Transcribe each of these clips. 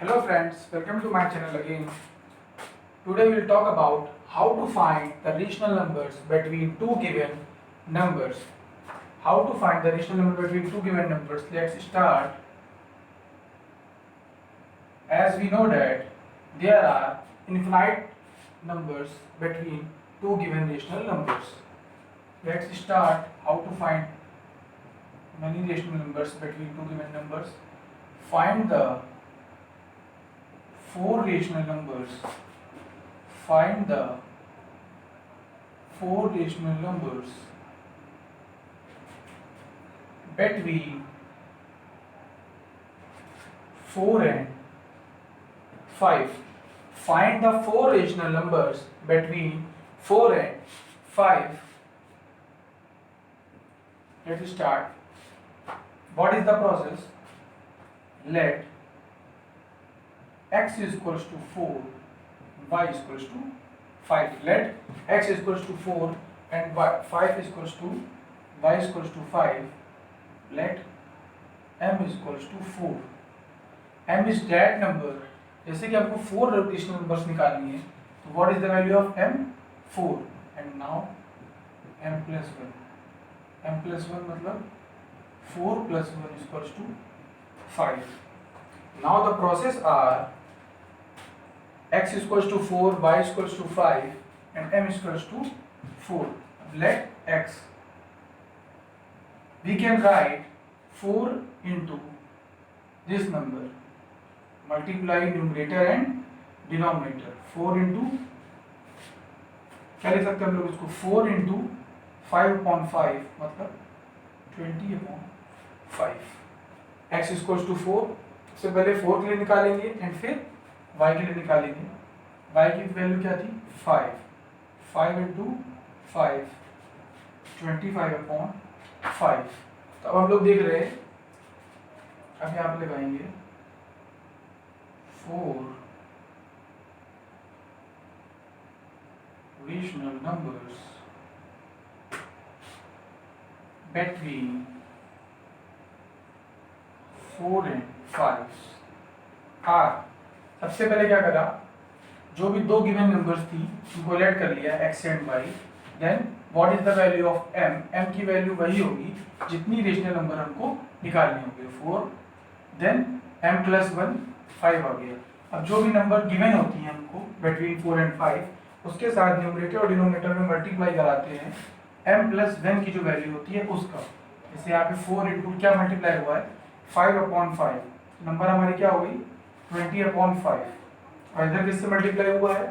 Hello friends, welcome to my channel again. Today we will talk about how to find the rational numbers between two given numbers. How to find the rational number between two given numbers. Let's start. As we know that there are infinite numbers between two given rational numbers. Let's start how to find many rational numbers between two given numbers. Find the four rational numbers. Find the four rational numbers between 4 and 5. Find the four rational numbers between 4 and 5. Let's start. What is the process? Let x is equals to 4, y is equals to 5. Let x is equals to 4 and 5 is equals to y is equals to 5. Let m is equals to 4. m is that number. जैसे कि आपको 4 rational numbers निकालनी है, तो what is the value of m? 4. And now m plus 1. m plus 1 मतलब 4 plus 1 is equals to 5. Now the process are x is equals to 4, y is equals to 5 and m is equals to 4. Let x, we can write 4 into this number, multiply numerator and denominator. 4 into क्या लिख सकते हैं हम लोग इसको? 4 into 5 upon 5 मतलब 20 upon 5. x is equals to 4. सबसे पहले 4 के लिए निकालेंगे एंड फिर y के लिए निकालेंगे. y की वैल्यू क्या थी? 5. 5 into 5 25 upon 5. तो अब हम लोग देख रहे हैं, अब यहाँ पे लगाएंगे 4 rational numbers between 4 and 5 are. सबसे पहले क्या करा, जो भी दो गिवन नंबर्स थी उनको लेट कर लिया x and y. Then what is the value of m? m की वैल्यू वही होगी जितनी रेशनल नंबर हमको निकालनी होगी, 4. देन m plus 1 5 आ गया. अब जो भी नंबर गिवन होती हैं हमको बिटवीन 4 एंड 5, उसके साथ न्यूमरेटर और डिनोमिनेटर में मल्टीप्लाई कराते हैं m plus 1 की जो वैल्यू होती है उसका. जैसे यहाँ पे 4 इंटू क्या मल्टीप्लाई हुआ है? 5 upon 5. नंबर हमारी क्या हो गई? 20 upon 5. और इधर किससे मल्टीप्लाई हुआ है?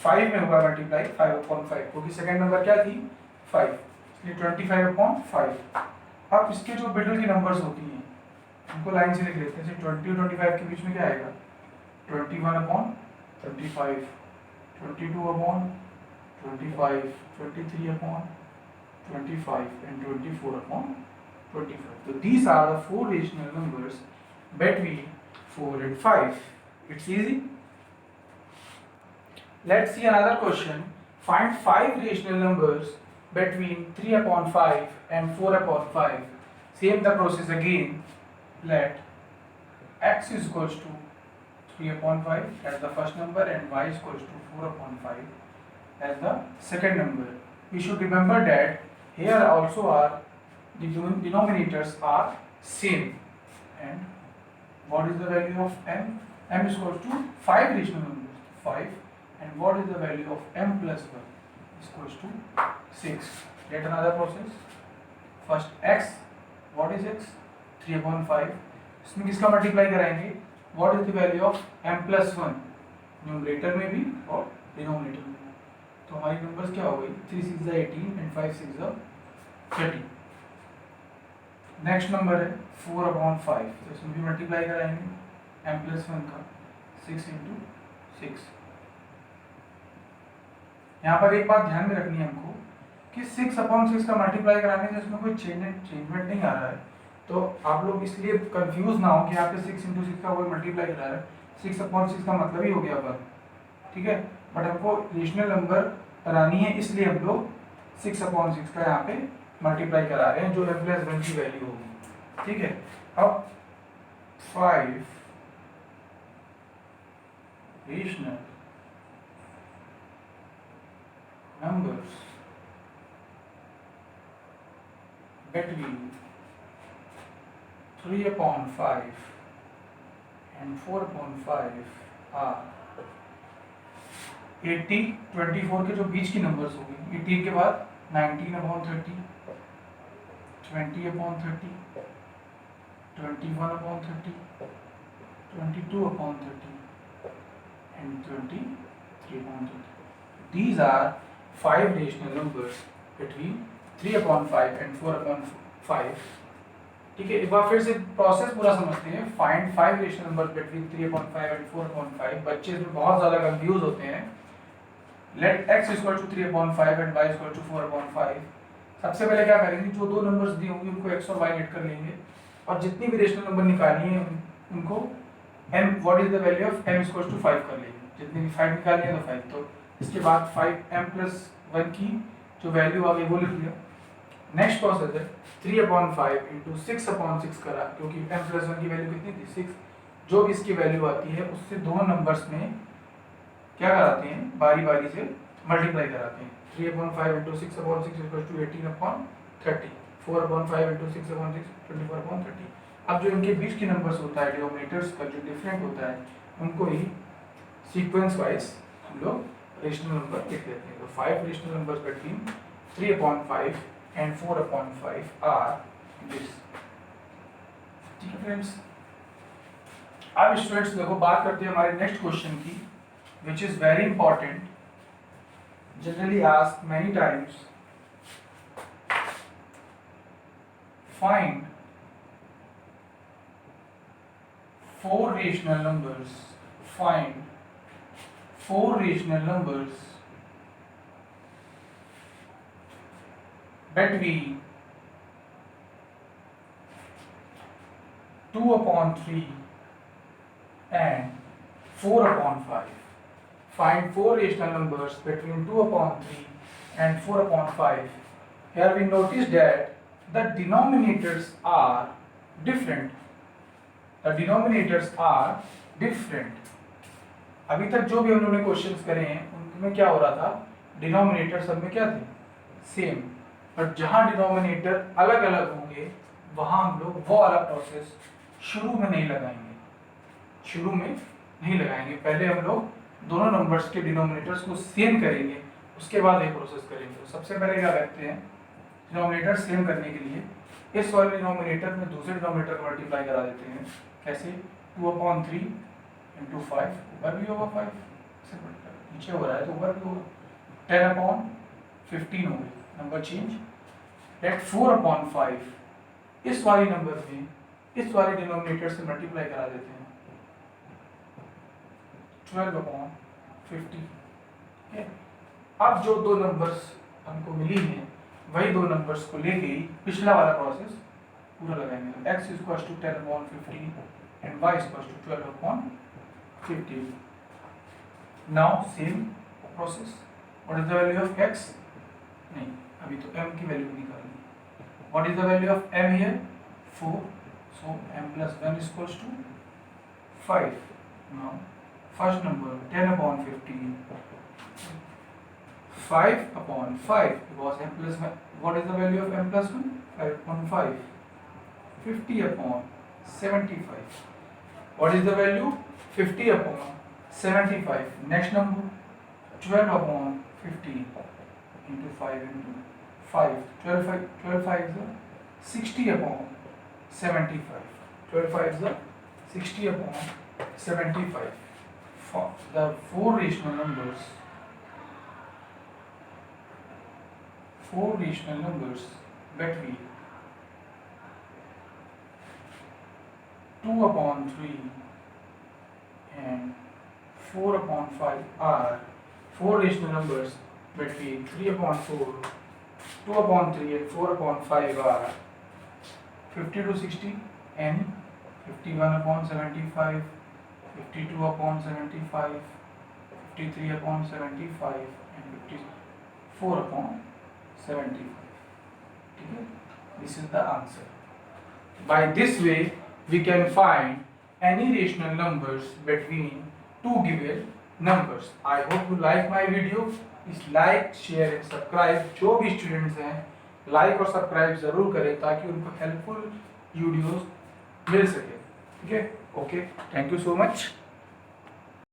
5 में हुआ मल्टीप्लाई 5 upon 5, क्योंकि सेकंड नंबर क्या थी? 5, इसलिए 25 upon 5. अब इसके जो मिडिल की नंबर्स होती हैं उनको लाइन से लिख लेते हैं. जैसे 20 और 25 के बीच में क्या आएगा? 21 upon 35, 22 upon 25, 23 upon 25 and 24 upon 25. So these are the four rational numbers between 4 and 5. It's easy. Let's see another question. Find 5 rational numbers between 3 upon 5 and 4 upon 5. Same the process again. Let x is equals to 3 upon 5 as the first number and y is equals to 4 upon 5 as the second number. We should remember that here also are the denominators are same. And what is the value of m? m is equals to 5 rational numbers, 5. And what is the value of m plus 1? Is equals to 6. Get another process. First x, what is x? 3 upon 5. इसमें किसका multiply कराएंगे? What is the value of m plus 1? Numerator में भी और denominator में. तो हमारी numbers क्या हो गई? 3 6 18 and 5 6 30. नेक्स्ट नंबर है 4 upon 5. तो इसमें भी मल्टीप्लाई कराएंगे m plus 1 का 6 into 6. यहाँ पर एक बात ध्यान में रखनी है हमको कि 6 upon 6 का मल्टीप्लाई कराने से इसमें कोई चेंजमेंट नहीं आ रहा है. तो आप लोग इसलिए कंफ्यूज ना हो कि यहाँ पे 6 into 6 का कोई मल्टीप्लाई करा रहा है. 6 upon 6 का मतलब ही हो गया पर, ठीक है. बट हमको रेशनल नंबर करानी है, इसलिए हम लोग 6 upon 6 का यहाँ पे मल्टीप्लाई करा रहे हैं जो m plus 1 की वैल्यू होगी. ठीक है. अब 5 rational numbers between 3/5 and 4/5 are 80, 24 के जो बीच की नंबर्स होगी, 18 के बाद 19/30, 20/30, 21/30, 22/30 and 23/30. These are 5 rational numbers between 3/5 and 4/5. ठीक है, एक बार फिर से प्रोसेस पूरा समझते हैं. Find 5 rational numbers between 3/5 and 4/5. बच्चे इसमें बहुत ज़्यादा कंफ्यूज होते हैं. Let x equal to 3/5 and y equal to 4/5. सबसे पहले क्या करेंगे, जो दो नंबर्स दिए होंगे उनको x और y लेट कर लेंगे और जितनी भी रेशनल नंबर निकालनी है उनको m what is the value of m equal to 5 कर लेंगे. जितनी भी 5 निकालनी है तो 5. तो इसके बाद 5m+1 की जो वैल्यू आ गई वो लिख लिया. नेक्स्ट प्रोसेस है 3/5 इंटू 6/6 करा, क्योंकि m+1 की वैल्यू कितनी थी 6. जो भी इसकी वैल्यू आती है उससे दोनों नंबर्स में क्या कराते हैं, बारी बारी से मल्टीप्लाई कराते हैं. 3/5 इंटू 6/6 इक्वल टू 18/30. 4/5 इंटू 6/6 24/30. अब जो इनके बीच की नंबर्स होता है, डिनोमिनेटर्स का जो डिफरेंट होता है, उनको ही सीक्वेंस वाइज हम लोग रेशनल नंबर लिख देते हैं. तो 5 rational numbers between 3/5 and 4/5 are this. ठीक है फ्रेंड्स, अब स्टूडेंट्स देखो बात करते हैं हमारे नेक्स्ट क्वेश्चन की, which is very important, generally asked many times. Find 4 rational numbers. Find 4 rational numbers between 2/3 and 4/5. Find 4 rational numbers between 2/3 and 4/5. Here we notice that the denominators are different. The denominators are different. अभी तक जो भी हम लोगों ने questions करे हैं उनमें क्या हो रहा था, डिनोमिनेटर सब में क्या थे, सेम. बट जहां डिनोमिनेटर अलग अलग होंगे वहां हम लोग वो वाला प्रोसेस शुरू में नहीं लगाएंगे. पहले हम लोग दोनों नंबर्स के डिनोमिनेटर्स को सेम करेंगे, उसके बाद ये प्रोसेस करेंगे. तो सबसे पहले क्या करते हैं, डिनोमिनेटर सेम करने के लिए इस वाले डिनोमिनेटर में दूसरे डिनोमिनेटर को मल्टीप्लाई करा देते हैं. कैसे, 2/3 इंटू 5, ऊपर भी होगा 5, नीचे हो रहा है तो ऊपर भी होगा. 10/15 हो गई, नंबर चेंज. लेट 4/5 इस वाले नंबर में इस वाले डिनोमिनेटर से मल्टीप्लाई करा देते हैं. 12/50. अब जो दो नंबर्स हमको मिली हैं वही दो नंबर्स को लेके ही पिछला वाला प्रोसेस पूरा लगाएंगे. तो x equal to 10/15 and y equal to 12/50. Now same process. What is the value of x? नहीं, अभी तो m की वैल्यू निकालनी. What is the value of m here? 4. So m+1 equal to 5. Now first number 10/15. 5/5 because m+1. What is the value of m+1? 5/5. 50/75. What is the value? 50/75. Next number 12/15 into 5 into 5. 12 5 is 60/75. 12 5 is 60/75. For the 4 rational numbers between 2/3 and 4/5 are 4 rational numbers between 3/4, 2/3 and 4/5 are 50 to 60 and 51/75, 52/75, 53/75 and 54/75. Okay? This is the answer. By this way, we can find any rational numbers between two given numbers. I hope you like my video. इस like share and subscribe, जो भी students हैं like और subscribe जरूर करें ताकि उनको helpful videos मिल सके. ठीक है, okay, thank you so much.